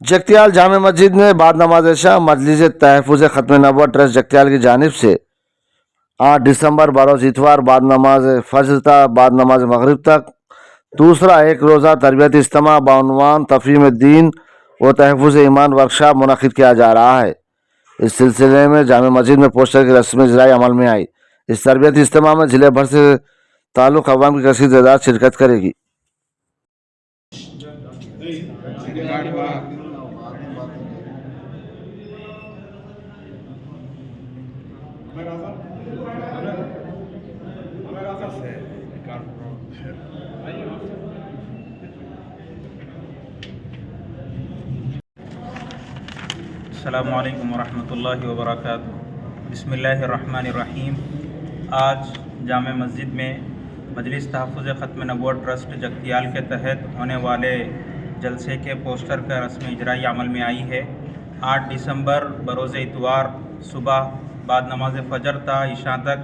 जगतियाल जामे मस्जिद में बाद नमाज इशा मजलिस तहफ़्फ़ुज़ ख़त्म नबुव्वत ट्रस्ट जगतियाल की जानिब से 8 दिसंबर बरोज़ इतवार बाद नमाज फज्र था बाद नमाज मगरिब तक दूसरा एक रोज़ा तरबियत इज्तिमा बाउनवान तफ़हीम दीन व तहफ़्फ़ुज़ ईमान वर्कशॉप मुनक़िद किया जा रहा है। इस सिलसिले में जामे मस्जिद में पोस्टर की रस्म इजराई अमल में आई। इस तरबियत इज्तिमा में ज़िले भर से ताल्लुक़ अवाम की कसीर तादाद शिरकत करेगी। अस्सलामुअलैकुम वरहमतुल्लाहि वबरकातुहू। बिस्मिल्लाहिर्रहमानिर्रहीम। आज जामे मस्जिद में मजलिस तहफ़्फ़ुज़ ख़त्म नबुव्वत ट्रस्ट जगतियाल के तहत होने वाले जलसे के पोस्टर का रस्म इजराई अमल में आई है। 8 दिसंबर बरोज़ इतवार सुबह बाद नमाज फ़जर ता इशा तक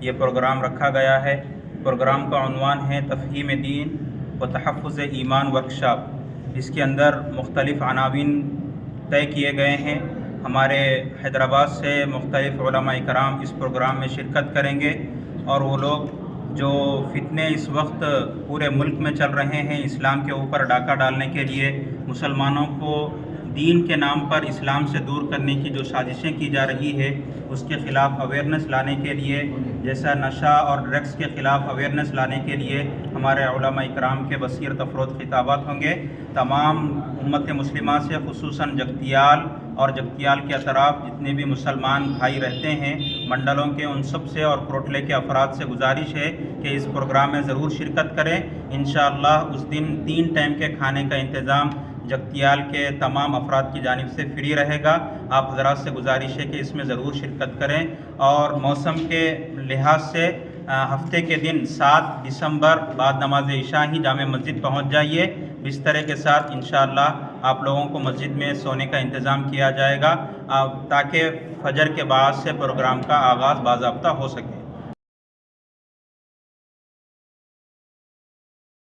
ये प्रोग्राम रखा गया है। प्रोग्राम का उन्वान है तफ़हीम दीन व तहफ़्फ़ुज़ ईमान वर्कशॉप। इसके अंदर मुख्तलिफ़ अनावीन तय किए गए हैं। हमारे हैदराबाद से मुख्तलिफ़ उलमा इकराम इस प्रोग्राम में शिरकत करेंगे और वो लोग जो फितने इस वक्त पूरे मुल्क में चल रहे हैं इस्लाम के ऊपर डाका डालने के लिए, मुसलमानों को दीन के नाम पर इस्लाम से दूर करने की जो साजिशें की जा रही है उसके ख़िलाफ़ अवेयरनेस लाने के लिए, जैसा नशा और ड्रग्स के ख़िलाफ़ अवेयरनेस लाने के लिए हमारे उलमा इकराम के बसीरत अफरोज़ खिताबात होंगे। तमाम उम्मत मुस्लिमा से ख़ुसूसन जगतियाल और जगतियाल के अतराफ़ जितने भी मुसलमान भाई रहते हैं मंडलों के, उन सब से और कोटले के अफराद से गुजारिश है कि इस प्रोग्राम में ज़रूर शिरकत करें। इंशाअल्लाह उस दिन 3 टाइम के खाने का इंतज़ाम जगतियाल के तमाम अफराद की जानिब से फ्री रहेगा। आप हज़रात से गुजारिश है कि इसमें ज़रूर शिरकत करें। और मौसम के लिहाज से हफ्ते के दिन 7 दिसंबर बाद नमाज इशा ही जामे मस्जिद पहुंच जाइए। बिस्तरे के साथ इंशाअल्लाह आप लोगों को मस्जिद में सोने का इंतज़ाम किया जाएगा ताकि फ़जर के बाद से प्रोग्राम का आगाज़ बाज़ाब्ता हो सके।